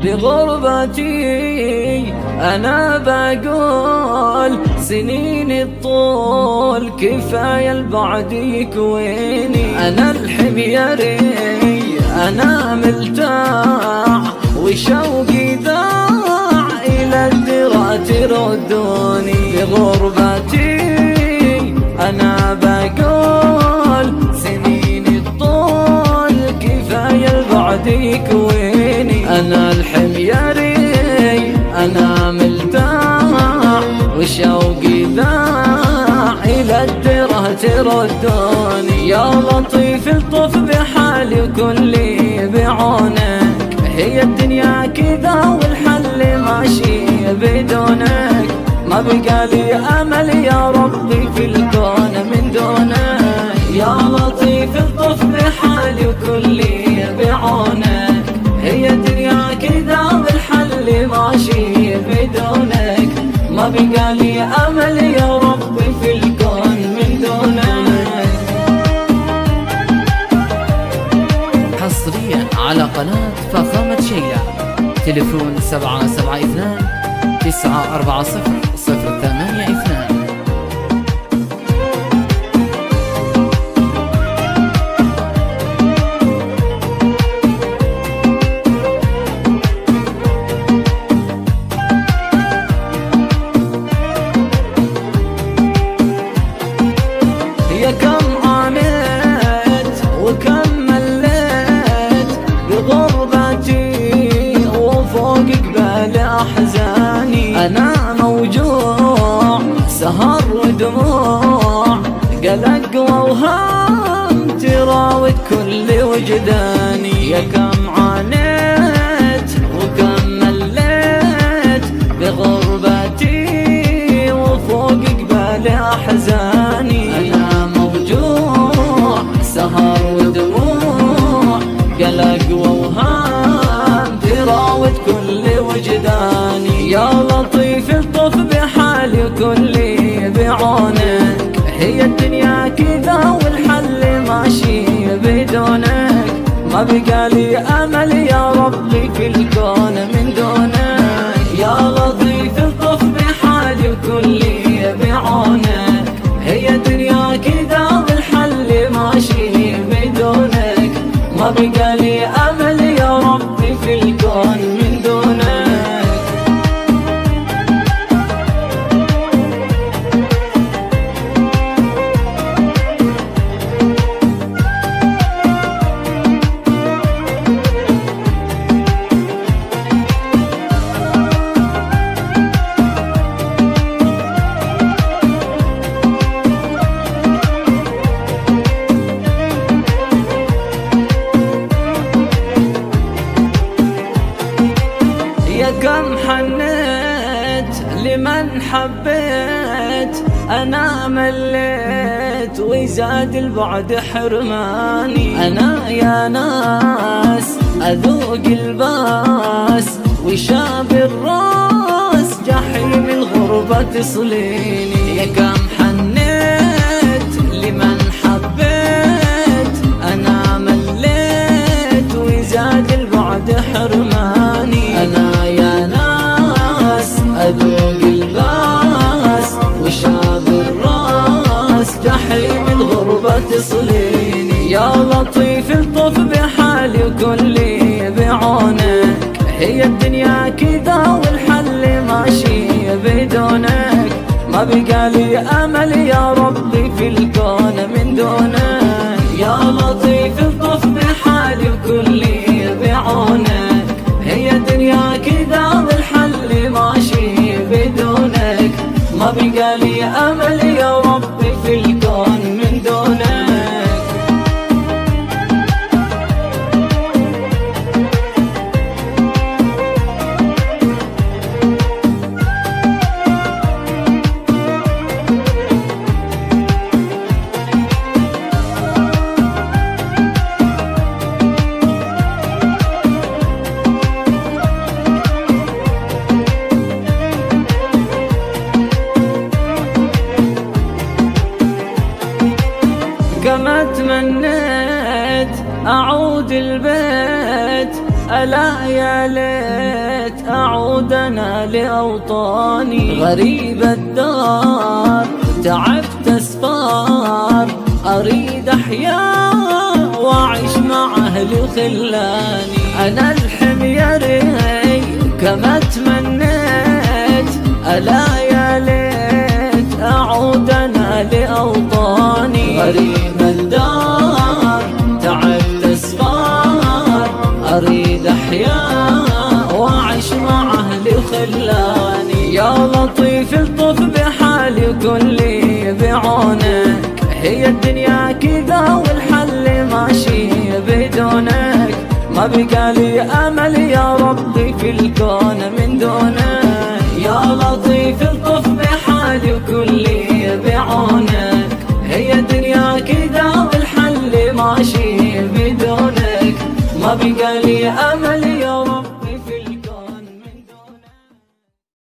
بغربتي أنا بقول سنين الطول كفاية البعد يكويني. أنا الحميري أنا ملتاع وشوقي ذاع إلى الدرا تردوني. بغربتي أنا بقول سنين الطول كفاية البعد يكويني. أنا الحميري أنا ملتاع وشوقي ذاع إلى الدرا تردوني. يا لطيف الطف بحالي وكلي بعونك، هي الدنيا كذا والحل ماشي بدونك. ما بقى لي أمل يا ربي في الكون من دونك. يا لطيف الطف بحالي وكلي بعونك، هي الدنيا كذا والحل ماشي بدونك. ما بقى لي أمل يا ربي في الكون من دونك. حصريا على قناة فخامة شيلة، تليفون 772 940 082. يا كم عانيت وكم مليت بغربتي وفوق قبال أحزاني. أنا موجوع سهر ودموع قلق ووهام تراود كل وجداني. يا كم عانيت وكم مليت بغربتي وفوق قبال أحزاني. أنا موجوع سهر ودموع قلق ووهام تراود كل وجداني. يا لطيف الطف بحالي وكلي بعونك، هي الدنيا كذا والحل ماشي بدونك. ما بقى لي أمل يا ربي في الكون من دونك. يا لطيف الطف بحالي وكلي بعونك، هي الدنيا كذا والحل ماشي بدونك. ما بقى لي أمل يا ربي في الكون من دونك. يا كم حنيت لمن حبيت، أنا مليت وزاد البعد حرماني. أنا يا ناس أذوق الباس وشاب الراس جحيم الغربة تصليني. يا كم حنيت لمن حبيت، أنا مليت وزاد البعد حرماني. أنا يا ناس أذوق الباس وشاب الراس جحيم الغربة تصليني. يا لطيف الطف بحالي وكلي بعونك، هي الدنيا كذا والحل ماشي بدونك. ما بقى لي أمل يا ربي في الكون من دونك. يا لطيف الطف بحالي وكلي بعونك، هي الدنيا كذا والحل ماشي بدونك. ما بقى لي أمل يا ربي في الكون من دونك. كما تمنيت أعود البيت ألا يا ليت أعود أنا لأوطاني. غريب الدار تعبت أسفار، أريد أحيا وأعيش مع أهلي وخلاني. أنا الحميري كما تمنيت، ألا يا ليت أعود أنا لأوطاني. غريب الدار تعبت أسفار، أريد أحيا وأعيش مع أهلي وخلاني. يا لطيف الطف بحالي وكلي بعونك، هي الدنيا كذا والحل ماشي بدونك. ما بقى لي أمل يا ربي في الكون من دونك. يا لطيف الطف بحالي وكلي بعونك، هي الدنيا كذا والحل ماشي بدونك. ما بقى لي أمل